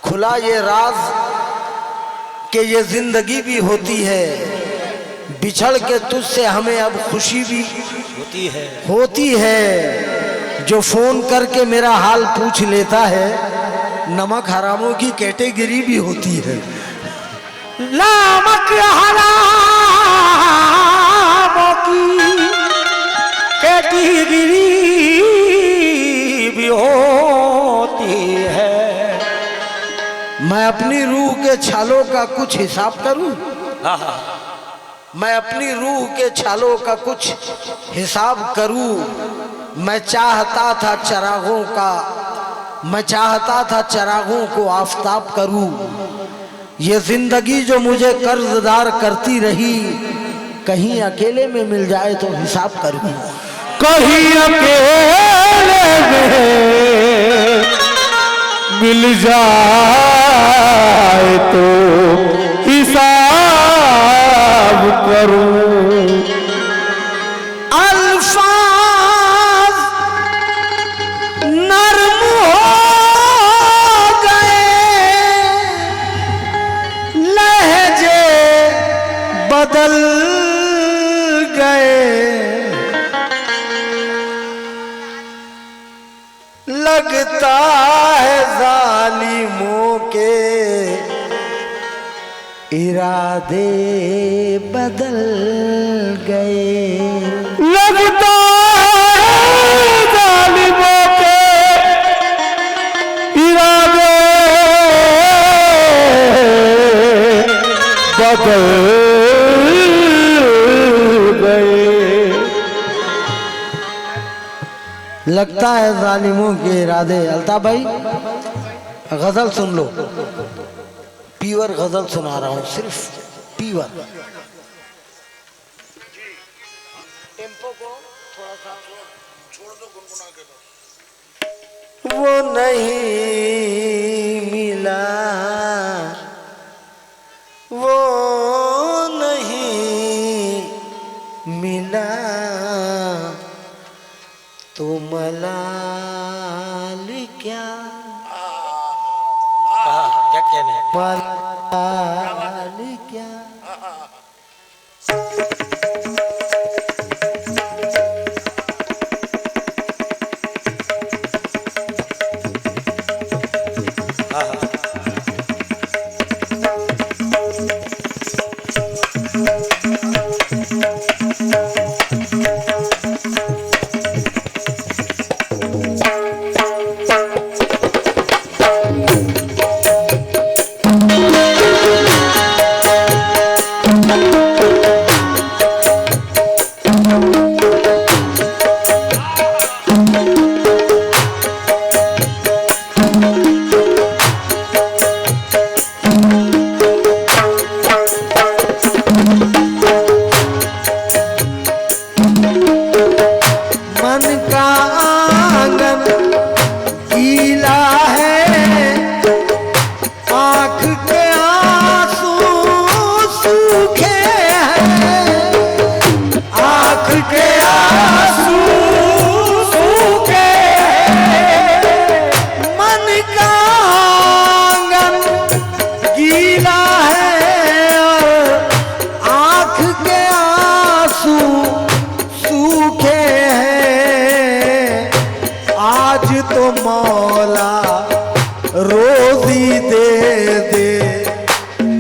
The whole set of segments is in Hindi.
खुला ये राज कि ये जिंदगी भी होती है, बिछड़ के तुझसे हमें अब खुशी भी होती है। जो फोन करके मेरा हाल पूछ लेता है, नमक हरामों की कैटेगरी भी होती है। नमक हरामों की कैटेगरी भी होती है। मैं अपनी रूह के छालों का कुछ हिसाब करूं, मैं अपनी रूह के छालों का कुछ हिसाब करूं। मैं चाहता था चरागों को आफताब करूं। ये जिंदगी जो मुझे कर्जदार करती रही, कहीं अकेले में मिल जाए तो हिसाब करूं। कहीं अकेले में मिल जाए तो हिसाब करूं। अल्फाज नर्म हो गए, लहजे बदल गए। लगता है जालिमों के इरादे बदल गए। लगता है जालिमों के इरादे बदल गए। लगता है जालिमों के इरादे। अल्ताफ भाई गजल सुन लो, पीवर गजल सुना रहा हूं, सिर्फ पीवर। टेम्पो को थोड़ा सा छोड़ दो, गुनगुना के दो। वो नहीं मिला, वो नहीं मिला तो मलाल क्या, क्या कहने मलाल क्या।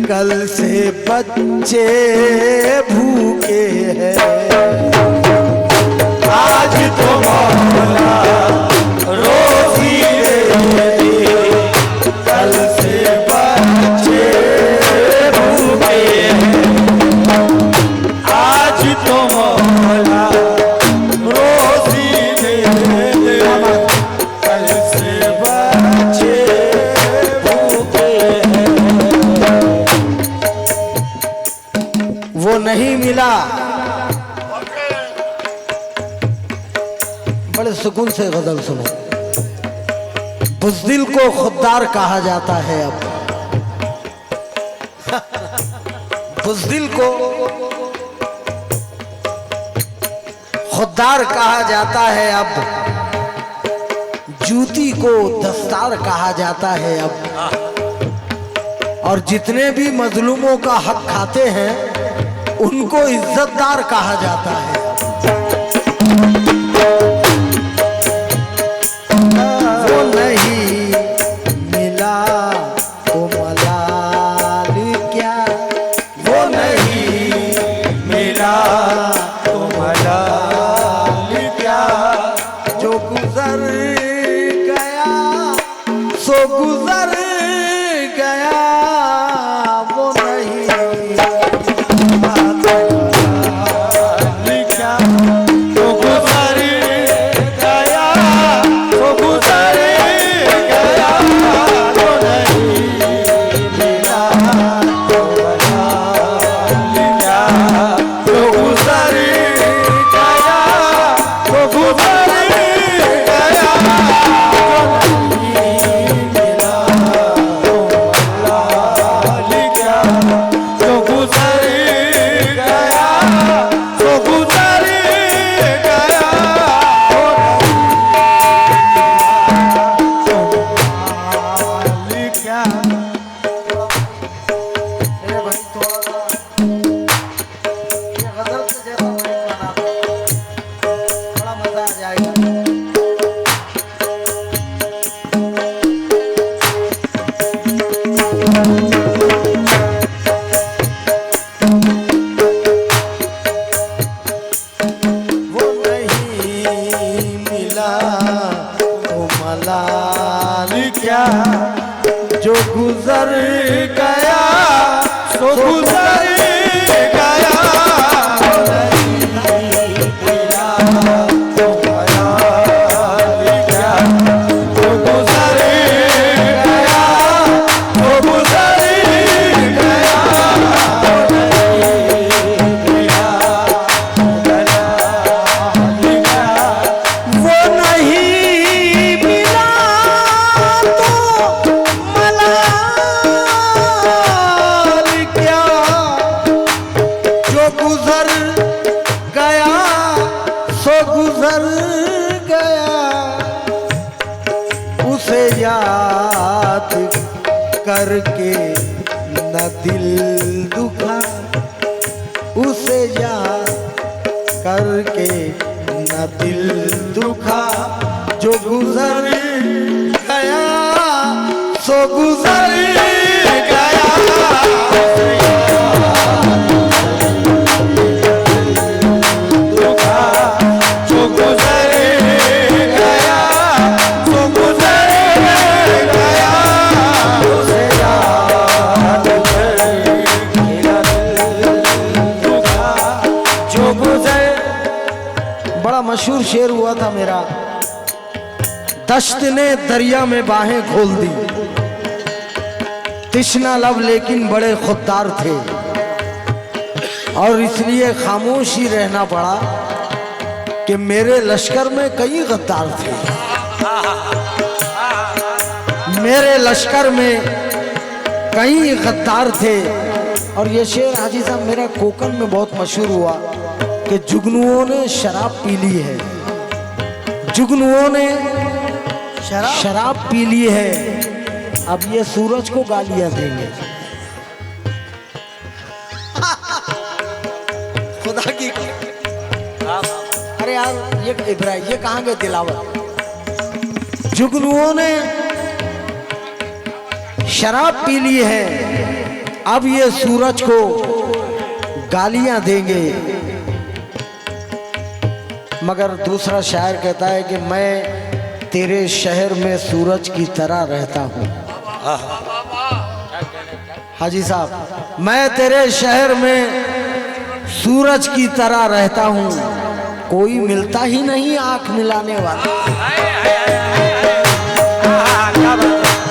कल से बच्चे भूखे हैं, आज तो मौला रोज़ी दे दे। कल से बच्चे भूखे हैं, आज तो मौला रोज़ी दे दे। कल से बच्चे भूखे हैं, वो नहीं मिला। बड़े सुकून से गजल सुनो। बुज़दिल को खुददार कहा जाता है अब, बुज़दिल को खुददार कहा जाता है अब। जूती को दस्तार कहा जाता है अब। और जितने भी मजलूमों का हक खाते हैं उनको इज्जतदार कहा जाता है। वो नहीं मिला तो मलाल क्या, वो नहीं मिला तो मलाल क्या, जो गुजर गया सो गुजर गया, वो नहीं मिला तो मलाल क्या, जो गुजर गया सो गुजर गया, वो नहीं मिला तो मलाल क्या, जो गुजर गया सो गुजर गया, वो नहीं मिला तो मलाल क्या, जो गुजर गया सो गुजर गया, वो नहीं क्या। मेरे भाई थोड़ा सा ये गजल से जैसा माइक बना दो, बड़ा मजा आ जाएगा। वो नहीं मिला तो मलाल क्या, जो गुजर गया सो गुजर गया, वो नहीं मिला तो मलाल क्या, जो गुजर गया सो गुजर गया, वो नहीं मिला तो मलाल क्या, वो नहीं मिला तो मलाल क्या, जो गुजर गया सो गुजर गया, उसे याद करके न दिल दुखा, उसे याद करके न दिल दुखा, जो गुजर गया सो गुजर गया, दुखा, जो गुजर गया सो गुजर गया, उसे याद करके न दिल दुखा, जो गुजर। बड़ा मशहूर शेर हुआ था मेरा, दश्त ने दरिया में बाहें खोल दी, तिश्ना लब लेकिन बड़े खुददार थे, और इसलिए खामोश ही रहना पड़ा कि मेरे लश्कर में कई गद्दार थे, मेरे लश्कर में कई गद्दार थे। और ये शेर हाजी साहब मेरा कोकन में बहुत मशहूर हुआ कि जुगनुओं ने शराब पी ली है, जुगनुओं ने शराब पी ली है, अब ये सूरज को गालियां देंगे। खुदा की अरे यार ये इब्राहिम ये कहाँ गए दिलावर। जुगनुओं ने शराब पी ली है, अब ये सूरज को गालियां देंगे। मगर दूसरा शायर कहता है कि मैं तेरे शहर में सूरज की तरह रहता हूँ। हाजी साहब, मैं तेरे शहर में सूरज की तरह रहता हूँ, कोई मिलता ही नहीं आंख मिलाने वाला,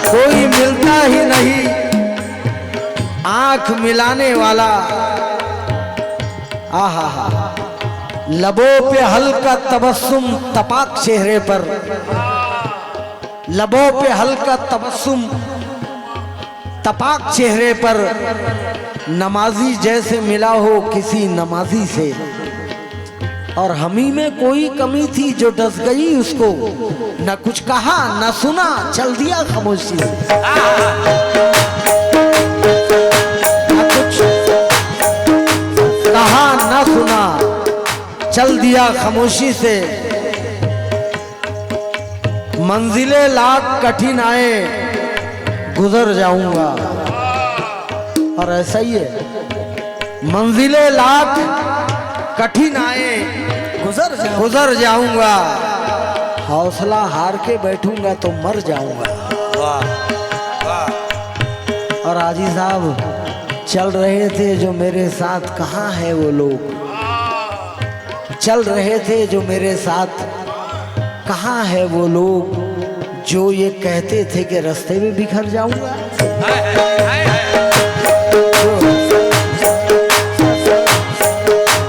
कोई मिलता ही नहीं आंख मिलाने वाला। आहा हा, लबों पे हल्का तबस्सुम तपाक चेहरे पर, लबों पे हल्का तबस्सुम तपाक चेहरे पर, नमाजी जैसे मिला हो किसी नमाजी से। और हमी में कोई कमी थी जो डस गई उसको, न कुछ कहा न सुना, चल दिया खामोशी से। न कुछ कहा न सुना, चल दिया खामोशी से। मंजिलें लाख कठिन आए, गुजर जाऊंगा। और ऐसा ही है, मंजिलें लाख कठिन आए, गुजर जाऊंगा। हौसला हार के बैठूंगा तो मर जाऊंगा। और हाजी साहब चल रहे थे जो मेरे साथ, कहाँ है वो लोग? चल रहे थे जो मेरे साथ, कहाँ है वो लोग जो ये कहते थे कि रास्ते में बिखर जाऊंगा।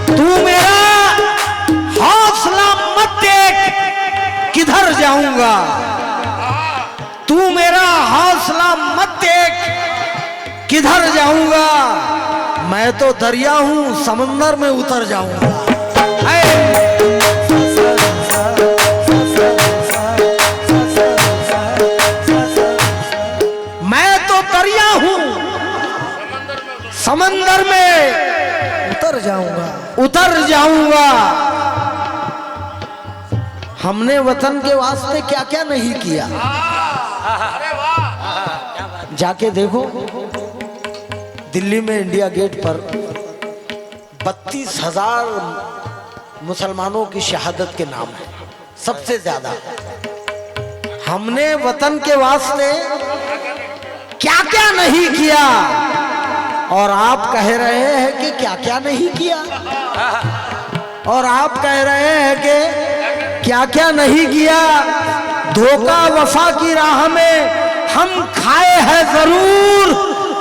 तू मेरा हौसला मत देख किधर जाऊंगा, तू मेरा हौसला मत देख किधर जाऊंगा। मैं तो दरिया हूं, समंदर में उतर जाऊंगा। मैं तो दरिया हूं, समंदर में उतर जाऊंगा। हमने वतन के वास्ते क्या क्या नहीं किया। जाके देखो, दिल्ली में इंडिया गेट पर 32,000 मुसलमानों की शहादत के नाम है, सबसे ज्यादा। हमने वतन के वास्ते क्या क्या नहीं किया, और आप कह रहे हैं कि क्या क्या नहीं किया, और आप कह रहे हैं कि क्या क्या नहीं किया। धोखा वफा की राह में हम खाए हैं जरूर,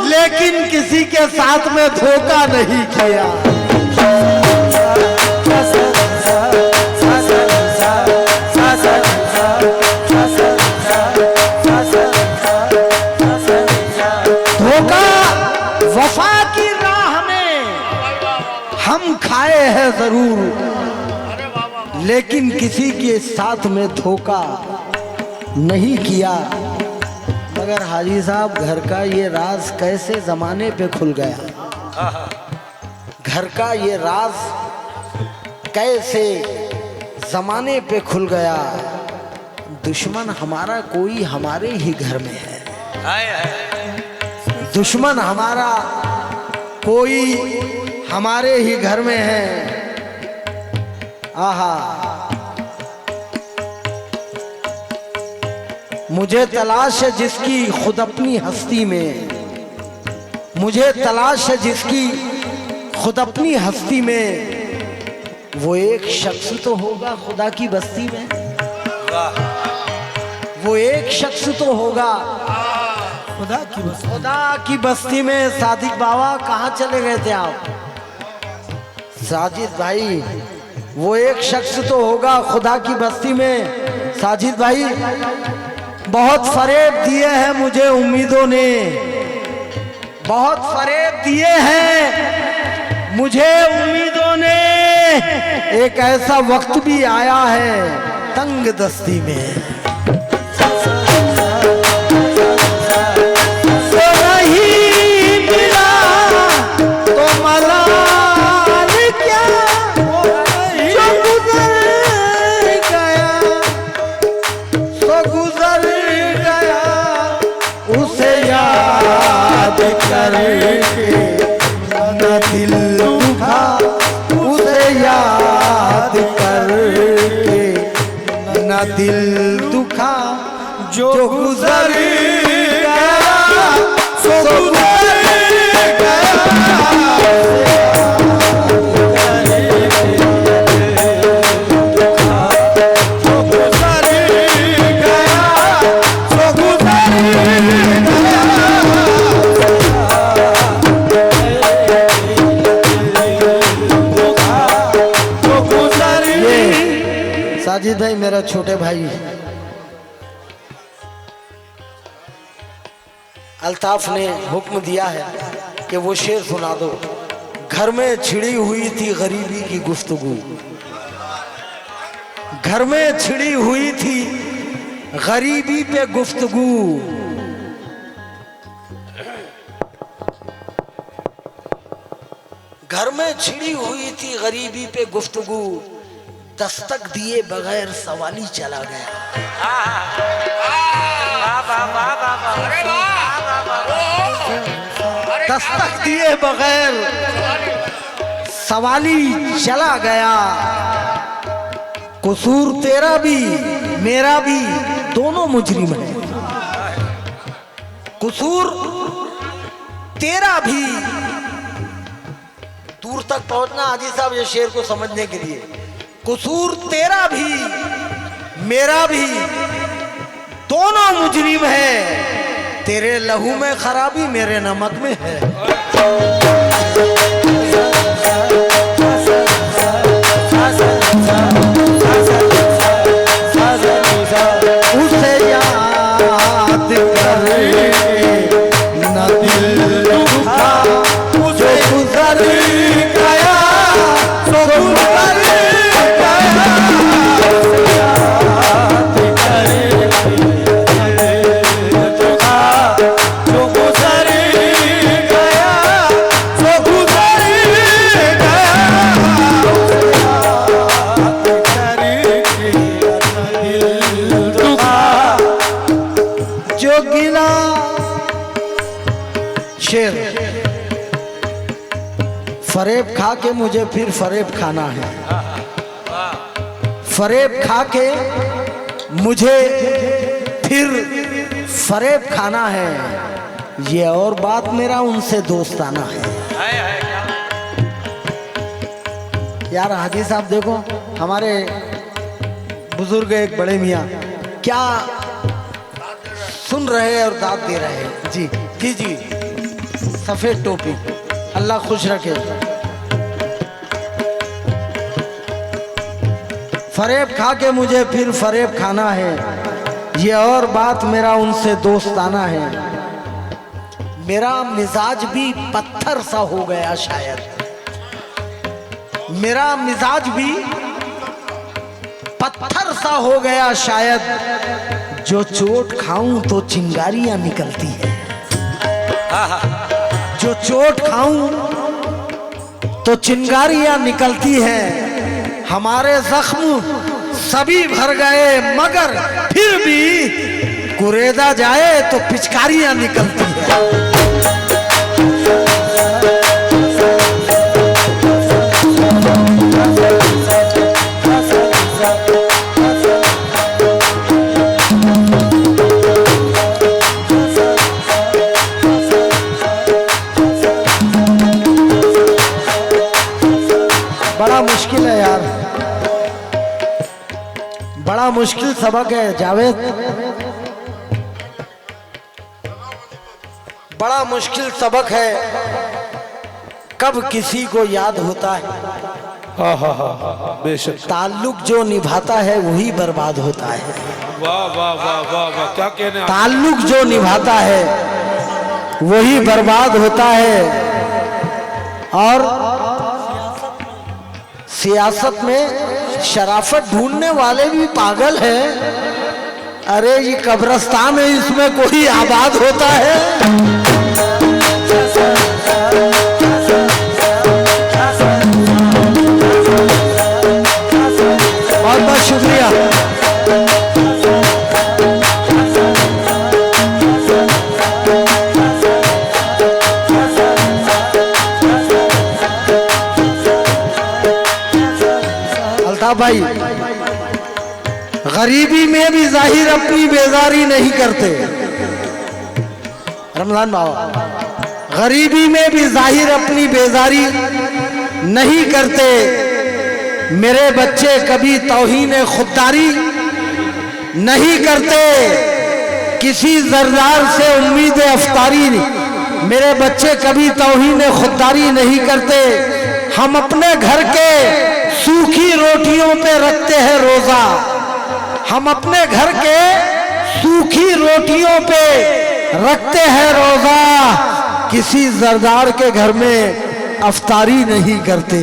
लेकिन किसी के साथ में धोखा नहीं किया। धोखा वफा की राह में हम खाए हैं जरूर, लेकिन किसी के साथ में धोखा नहीं किया। मगर हाजी साहब, घर का ये राज कैसे जमाने पे खुल गया? घर का ये राज कैसे जमाने पे खुल गया? दुश्मन हमारा कोई हमारे ही घर में है। दुश्मन हमारा कोई हमारे ही घर में है। आहा, मुझे तलाश है जिसकी खुद अपनी हस्ती में, मुझे तलाश है जिसकी खुद अपनी हस्ती में। वो एक शख्स तो होगा खुदा की बस्ती में, वो एक शख्स तो होगा खुदा की बस्ती में। सादिक बाबा कहाँ चले गए थे आप? साजिद भाई, वो एक शख्स तो होगा खुदा की बस्ती में। साजिद भाई, बहुत फरेब दिए हैं मुझे उम्मीदों ने, बहुत फरेब दिए हैं मुझे उम्मीदों ने। एक ऐसा वक्त भी आया है तंग दस्ती में, न दिल दुखा उसे याद करके, न दिल दुखा जो गुजर गया सो गुजर साजिद भाई, मेरा छोटे भाई अल्ताफ ने हुक्म दिया है कि वो शेर सुना दो। घर में छिड़ी हुई थी गरीबी की गुफ्तगू, घर में छिड़ी हुई थी गरीबी पे गुफ्तगू, घर में छिड़ी हुई थी गरीबी पे गुफ्तगू, दस्तक दिए बगैर सवाली चला गया। दस्तक दिए बगैर सवाली चला गया। कसूर तेरा भी मेरा भी दोनों मुजरिम है। कसूर तेरा भी, दूर तक पहुंचना हाजी साहब ये शेर को समझने के लिए। कसूर तेरा भी मेरा भी दोनों मुजरिम है। तेरे लहू में खराबी मेरे नमक में है। उसे याद कर न दिल दुखा, उसे गुजर गया तो गुजर गया। याद कर जो गुजर गया तो गुजर गया। जो गिला शेर, फरेब खा के मुझे फिर फरेब खाना है। फरेब खा के मुझे फिर फरेब खाना है। ये और बात मेरा उनसे दोस्ताना है। यार हाजी साहब देखो, हमारे बुजुर्ग एक बड़े मियाँ क्या सुन रहे हैं और दाद दे रहे हैं। जी जी जी, सफेद टोपी, अल्लाह खुश रखे। फरेब खा के मुझे फिर फरेब खाना है। ये और बात मेरा उनसे दोस्ताना है। मेरा मिजाज भी पत्थर सा हो गया शायद। मेरा मिजाज भी पत्थर सा हो गया शायद। जो चोट खाऊं तो चिंगारियां निकलती है। जो चोट खाऊं तो चिंगारियां निकलती हैं। हमारे जख्म सभी भर गए मगर फिर भी कुरेदा जाए तो पिचकारियां निकलती हैं। बड़ा मुश्किल है यार, बड़ा मुश्किल सबक है जावेद। बड़ा मुश्किल सबक है। कब किसी को याद होता है। बेशक। ताल्लुक जो निभाता है वही बर्बाद होता है। वाह वाह वाह वाह वाह, क्या कहने। ताल्लुक जो निभाता है वही बर्बाद होता है। और सियासत में शराफत ढूंढने वाले भी पागल हैं। अरे ये कब्रिस्तान है, इसमें कोई आबाद होता है। बहुत बहुत शुक्रिया। अल्ताफ भाई, गरीबी में भी जाहिर अपनी बेजारी नहीं करते। रमजान बाबा, गरीबी में भी जाहिर अपनी बेजारी नहीं करते। मेरे बच्चे कभी तौहीन खुददारी नहीं करते। किसी जरदार से उम्मीद अफ्तारी, मेरे बच्चे कभी तौहीन खुददारी नहीं करते। हम अपने घर के सूखी रोटियों पे रखते हैं रोजा। हम अपने घर के सूखी रोटियों पे रखते हैं रोजा। किसी जरदार के घर में अफ्तारी नहीं करते।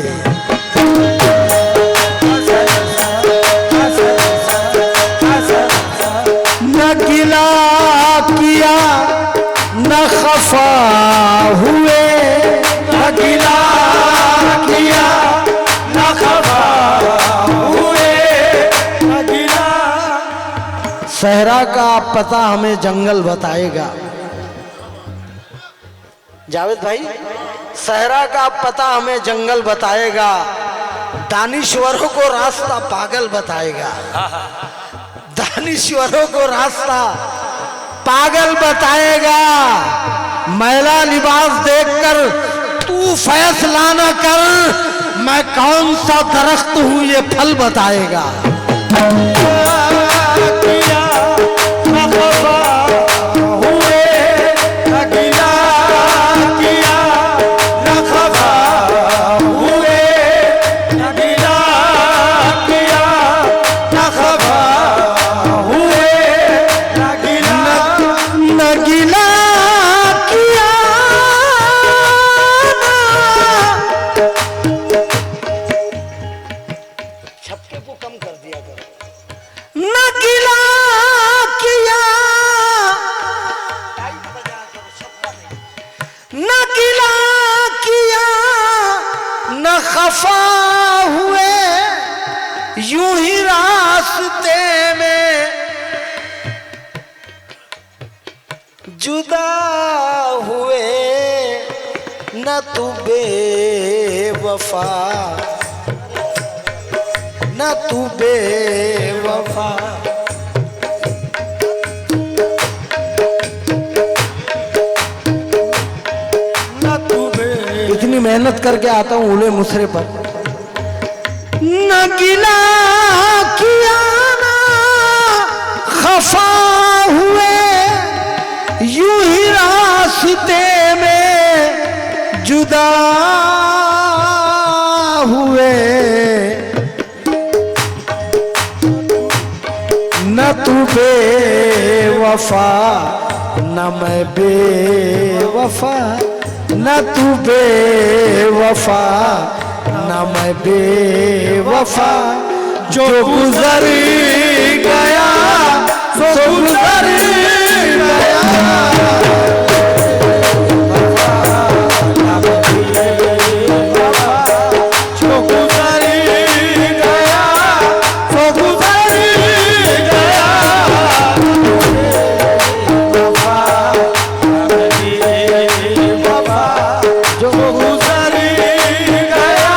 किया न खफा हुए, न गिला किया न खफा हुए, न गिला। सहरा का पता हमें जंगल बताएगा। जावेद भाई, सहरा का पता हमें जंगल बताएगा, दानिश्वरों को रास्ता पागल बताएगा। दानिश्वरों को रास्ता पागल बताएगा। मैला लिबास देखकर तू फैसला न कर, मैं कौन सा दरख्त हूं ये फल बताएगा। किया न खफा हुए, न गिला किया न खफा हुए, न गिला किया न खफा हुए, न गिला न गिला किया छपके को कम कर दिया करो। न गिला किया, न गिला किया न खफा हुए, यूं ही रास्ते में जुदा हुए, न तू बेवफा, न तू बेवफा। न तू इतनी मेहनत करके आता हूं उले मुसरे पर। न गिला किया ना खफा हुए, यूं ही रास्ते में जुदा हुए, न तू बेवफा न मैं बेवफा, न तू बेवफा न मैं बेवफा। जो गुजर गया सो गुजर गया, जो गुजर गया सो गुजर गया, वफा वफा। जो गुजर गया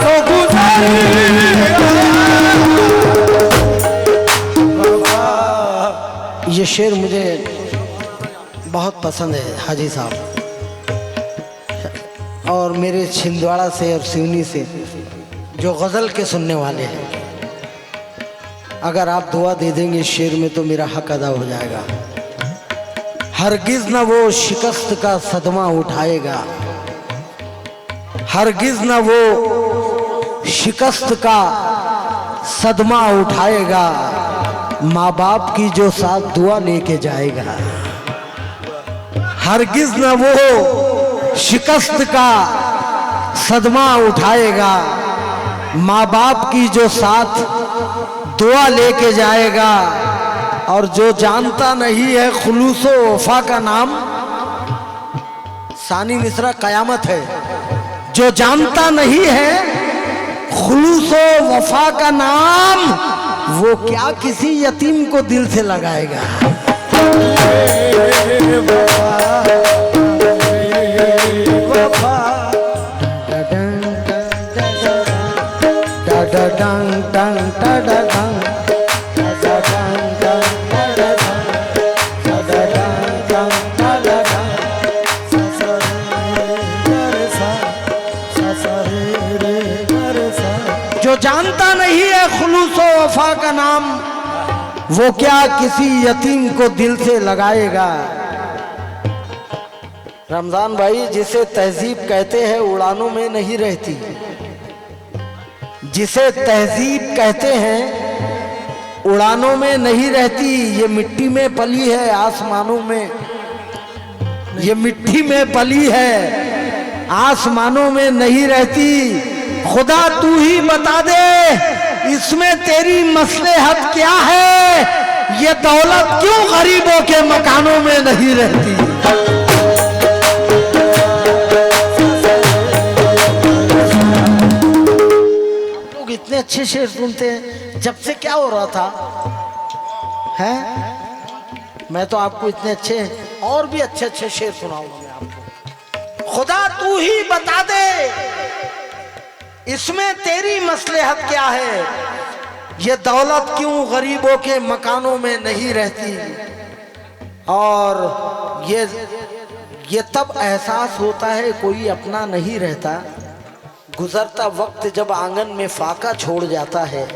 सो गुजर गया। ये शेर मुझे बहुत पसंद है हाजी साहब, और मेरे छिंदवाड़ा से और सिवनी से जो गज़ल के सुनने वाले हैं, अगर आप दुआ दे देंगे शेर में तो मेरा हक अदा हो जाएगा। हरगिज़ न वो शिकस्त का सदमा उठाएगा, हरगिज़ न वो शिकस्त का सदमा उठाएगा, माँ बाप की जो साथ दुआ लेके जाएगा। हरगिज़ न वो शिकस्त का सदमा उठाएगा, माँ बाप की जो साथ दुआ लेके जाएगा। और जो जानता नहीं है खुलूस व वफा का नाम, सानी मिश्रा कयामत है, जो जानता नहीं है खुलूस व वफा का नाम, वो क्या किसी यतीम को दिल से लगाएगा। जो जानता नहीं है खुलूस व वफा का नाम, वो क्या किसी यतीम को दिल से लगाएगा। रमजान भाई, जिसे तहजीब कहते हैं उड़ानों में नहीं रहती, जिसे तहजीब कहते हैं उड़ानों में नहीं रहती। ये मिट्टी में पली है आसमानों में, ये मिट्टी में पली है आसमानों में नहीं रहती। खुदा तू ही बता दे इसमें तेरी मसलहत क्या है, ये दौलत क्यों गरीबों के मकानों में नहीं रहती। लोग इतने अच्छे शेर सुनते हैं, जब से क्या हो रहा था हैं? मैं तो आपको इतने अच्छे और भी अच्छे अच्छे शेर सुनाऊंगा मैं आपको। खुदा तू ही बता दे इसमें तेरी मसलहत क्या है, ये दौलत क्यों गरीबों के मकानों में नहीं रहती। और ये तब एहसास होता है कोई अपना नहीं रहता, गुजरता वक्त जब आंगन में फाका छोड़ जाता है,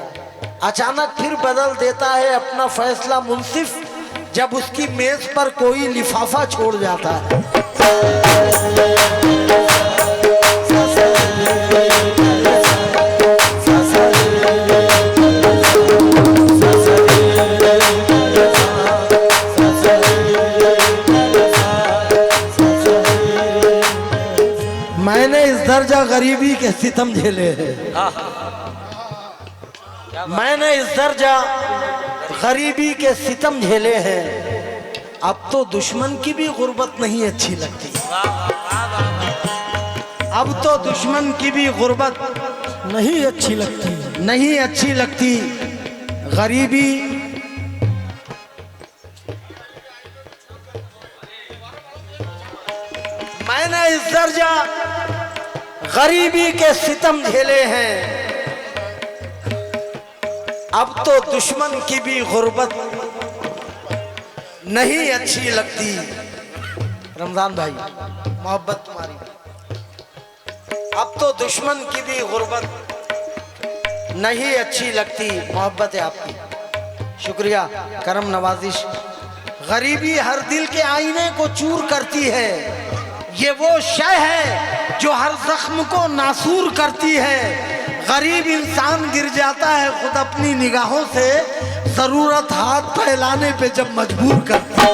अचानक फिर बदल देता है अपना फैसला मुंसिफ जब उसकी मेज पर कोई लिफाफा छोड़ जाता है। मैंने इस दर्जा गरीबी के सितम झेले हैं, मैंने इस दर्जा गरीबी के सितम झेले हैं, अब तो दुश्मन की भी गुर्बत नहीं अच्छी लगती। अब तो दुश्मन की भी गुर्बत नहीं अच्छी लगती, नहीं अच्छी लगती। गरीबी मैंने इस दर्जा गरीबी के सितम झेले हैं, अब तो दुश्मन की भी गुर्बत नहीं अच्छी लगती। रमजान भाई मोहब्बत तुम्हारी, अब तो दुश्मन की भी गुर्बत नहीं अच्छी लगती, मोहब्बत है आपकी। शुक्रिया, करम नवाजिश। गरीबी हर दिल के आईने को चूर करती है, ये वो शय है जो हर जख्म को नासूर करती है। गरीब इंसान गिर जाता है खुद अपनी निगाहों से, जरूरत हाथ फैलाने पे जब मजबूर करती है।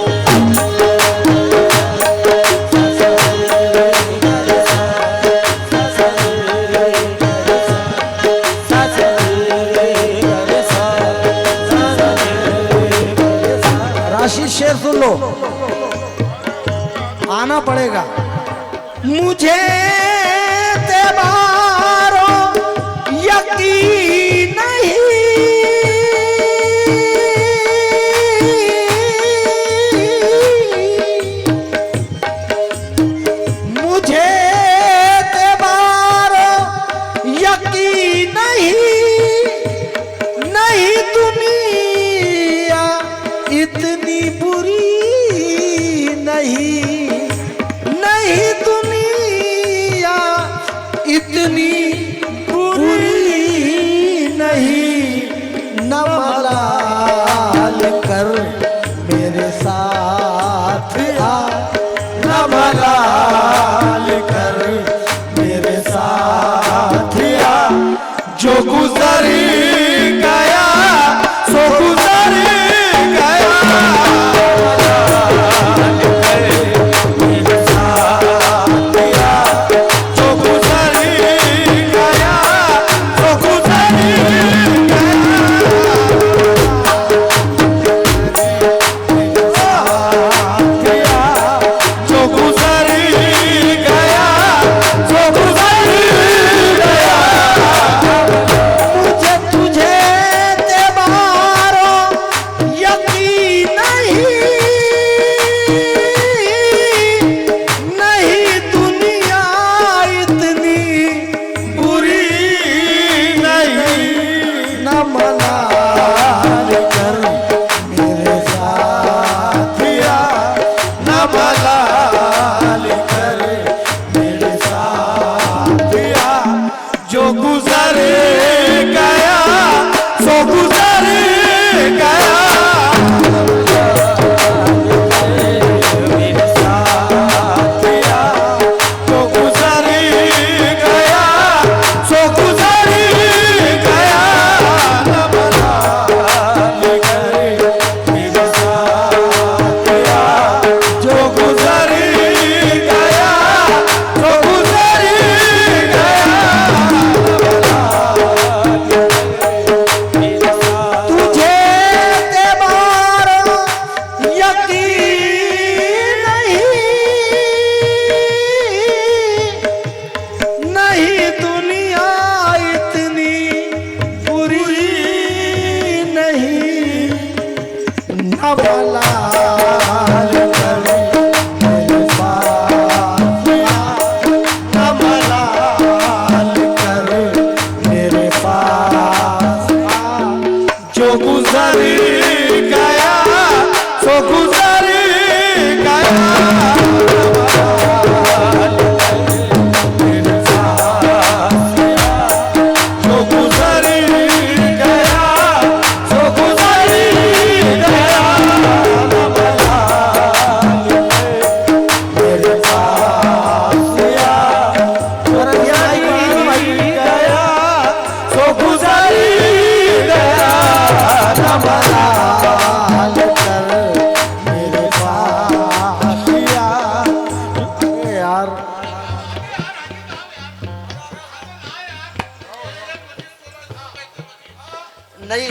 राशि शेर सुन लो, आना पड़ेगा। मुझे तेबारो यकीन नहीं, मुझे तेबारो यकीन नहीं, नहीं दुनिया इतनी बुरी नहीं, नहीं दुनिया इतनी बुरी नहीं। न मलाल कर मेरे साथ आ, न मलाल कर मेरे साथ आ, जो गुजर गया सो गुजर गया। जो गुजर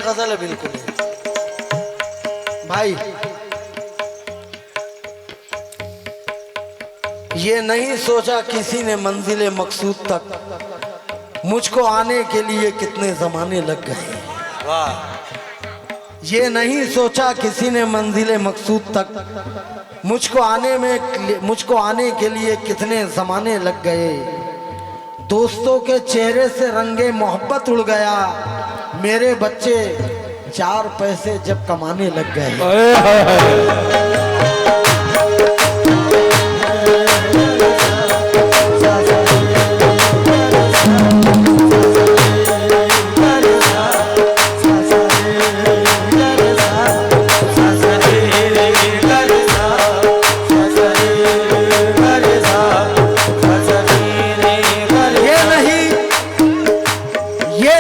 गजल है बिल्कुल। भाई ये नहीं सोचा किसी ने मंजिले मकसूद तक, मुझको आने के लिए कितने जमाने लग गए। वाह। ये नहीं सोचा किसी ने मंजिले मकसूद तक, मुझको आने के लिए कितने जमाने लग गए। दोस्तों के चेहरे से रंगे मोहब्बत उड़ गया, मेरे बच्चे 4 पैसे जब कमाने लग गए।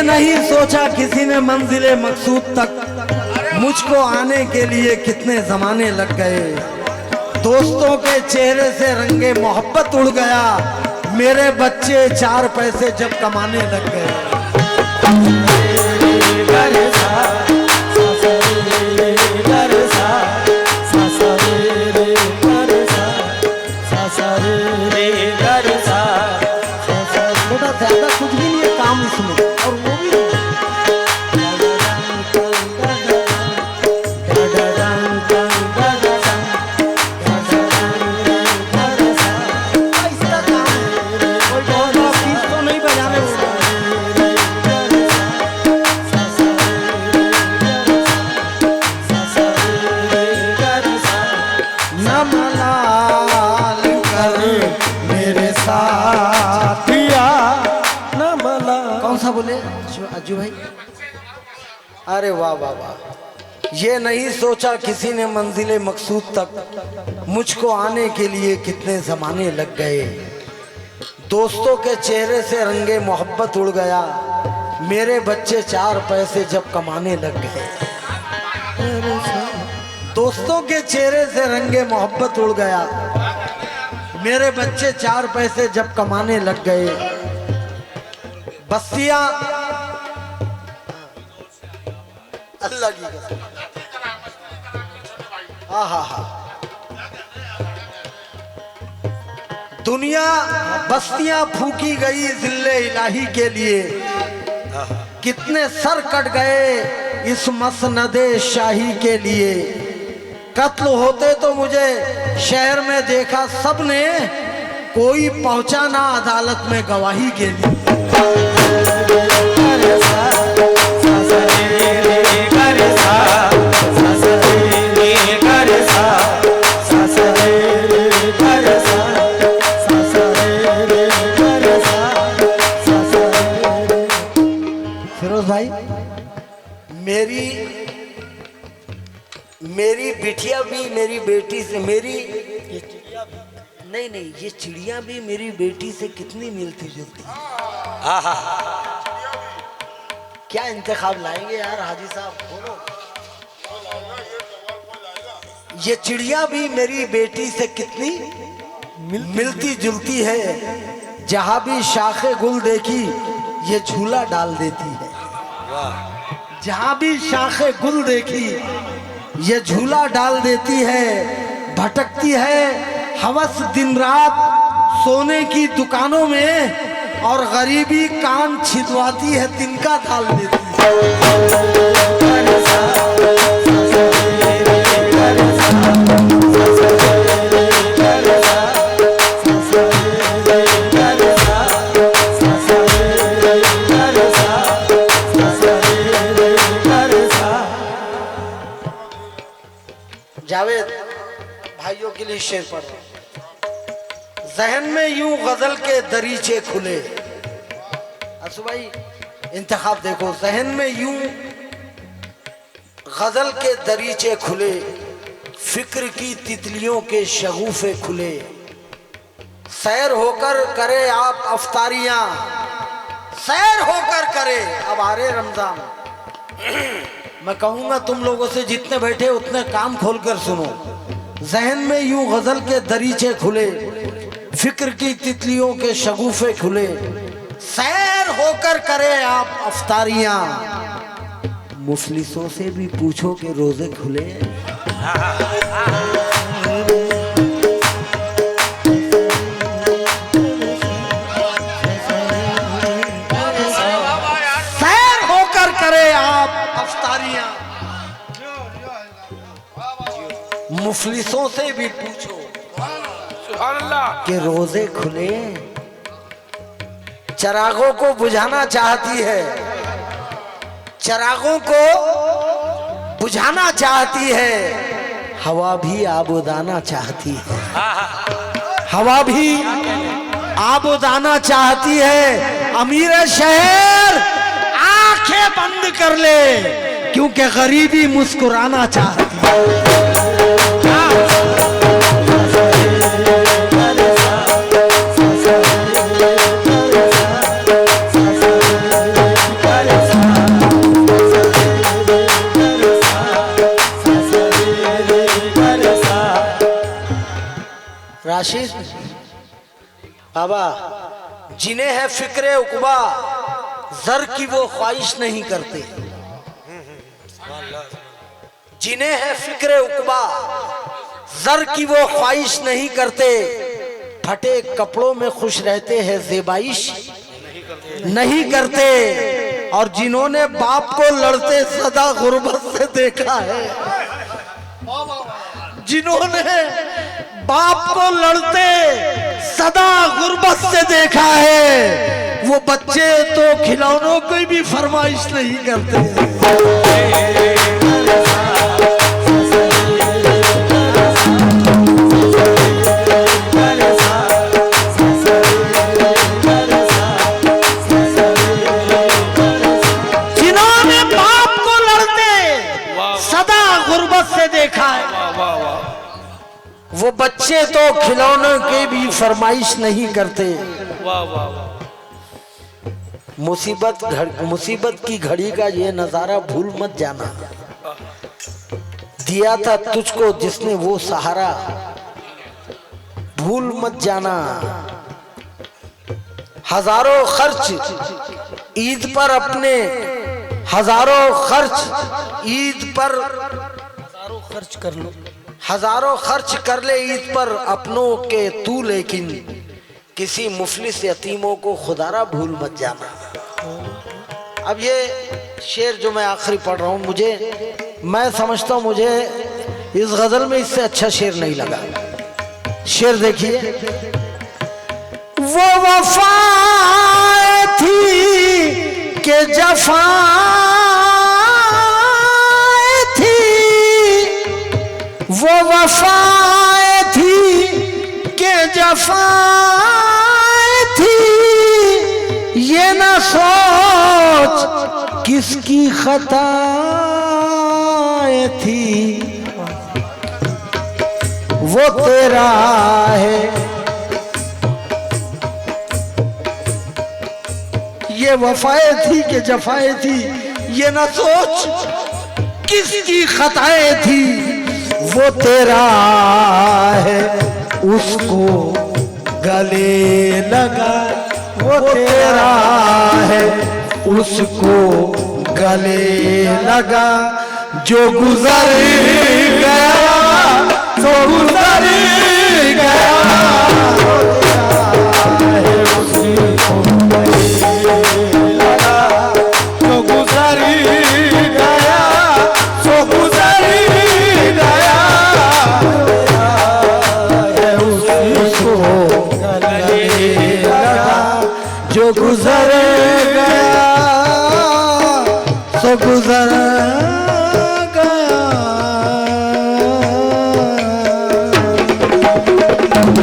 नहीं सोचा किसी ने मंजिले मकसूद तक, मुझको आने के लिए कितने जमाने लग गए। दोस्तों के चेहरे से रंगे मोहब्बत उड़ गया, मेरे बच्चे 4 पैसे जब कमाने लग गए। थोड़ा ज्यादा कुछ भी नहीं है काम इसमें, और वो भी ऐसा काम है, कोई बहुत चीज तो नहीं बजाने वाला। न मलाल कर मेरे साथिया, न मलाल। कौन सा बोले अज्जू भाई? अरे वाह वाह वाह। ये नहीं सोचा किसी ने मंजिले मकसूद तक, मुझको आने के लिए कितने जमाने लग गए। दोस्तों के चेहरे से रंगे मोहब्बत उड़ गया, मेरे बच्चे 4 पैसे जब कमाने लग गए। दोस्तों के चेहरे से रंगे मोहब्बत उड़ गया, मेरे बच्चे 4 पैसे जब कमाने लग गए। बस्तियां अल्लाह की कसम, दुनिया बस्तियां फूकी गई जिल्ले इलाही के लिए, कितने सर कट गए इस मसनदे शाही के लिए। कत्ल होते तो मुझे शहर में देखा सबने, कोई पहुंचा ना अदालत में गवाही के लिए। फिरोज भाई, मेरी बिटिया भी मेरी बेटी से, नहीं ये चिड़िया भी मेरी बेटी से कितनी मिलती जुलती। क्या इंतखाब लाएंगे यार हाजी साहब, बोलो। ये चिड़िया भी मेरी बेटी से कितनी मिलती जुलती है, जहां भी शाखे गुल देखी ये झूला डाल देती है। जहां भी शाखे गुल देखी ये झूला डाल देती है। भटकती है हवस दिन रात सोने की दुकानों में, और गरीबी कान छिदवाती है तिनका डाल देती है। जावेद भाइयों के लिए शेर पढ़ो। जहन में यूं गजल के दरीचे खुले, असु भाई इंतखाब देखो। जहन में यूं गजल के दरीचे खुले, फिक्र की तितलियों के शगुफे खुले। सैर होकर करे आप अफ्तारियां, सैर होकर करे। अब आ रहे रमजान, मैं कहूंगा तुम लोगों से जितने बैठे उतने कान खोलकर सुनो। जहन में यूं गजल के दरीचे खुले, फिक्र की तितलियों के शगुफे खुले। सैर होकर करे आप अफ्तारियां, मुफलिसों से भी पूछो कि रोजे खुले हैं। सैर होकर करे आप अफ्तारियां, मुफलिसों से भी पूछो कि रोजे खुले हैं। चिरागों को बुझाना चाहती है, चिरागों को बुझाना चाहती है, हवा भी आबोदाना चाहती है, हवा भी आबोदाना चाहती है। अमीर शहर आंखें बंद कर ले, क्योंकि गरीबी मुस्कुराना चाहती है। राशिद बाबा, जिन्हें है फिक्रे उकबा, जर की वो ख्वाहिश नहीं करते। जिन्हें है फिक्रे उकबा, जर की वो ख्वाहिश नहीं करते। फटे कपड़ों में खुश रहते हैं, ज़ेबाइश नहीं करते। और जिन्होंने बाप को लड़ते सदा गुर्बत से देखा है, जिन्होंने बाप को लड़ते सदा गुर्बत से देखा है, वो बच्चे तो खिलौनों की भी फरमाइश नहीं करते। जिन्होंने बाप को लड़ते सदा गुर्बत से देखा है, वो बच्चे तो खिलौनों की भी फरमाइश नहीं करते। मुसीबत की घड़ी का ये नजारा भूल मत जाना। दिया था तुझको जिसने वो सहारा, भूल मत जाना। हजारों खर्च ईद पर अपने, हजारों खर्च ईद पर, हजारों खर्च कर लो, हजारों खर्च कर ले ईद पर अपनों के तू, लेकिन किसी मुफलिस यतीमों को खुदारा भूल मत जाना। अब ये शेर जो मैं आखिरी पढ़ रहा हूँ, मैं समझता हूँ मुझे इस गजल में इससे अच्छा शेर नहीं लगा। शेर देखिए, वो वफा थी के जफा थी, वो वफा थी के जफा थी, ये ना सोच किसकी खता थी। वो तेरा है, ये वफाएं थी कि जफाएं थी, ये ना सोच किसकी खताएं थी। वो तेरा है उसको गले लगा, वो तेरा है उसको गले लगा। जो गुजर गया तो गुजर गया, जो गुजर गया सो गुजर गया, उसको गले लगा। जो गुजर गया सो गुजर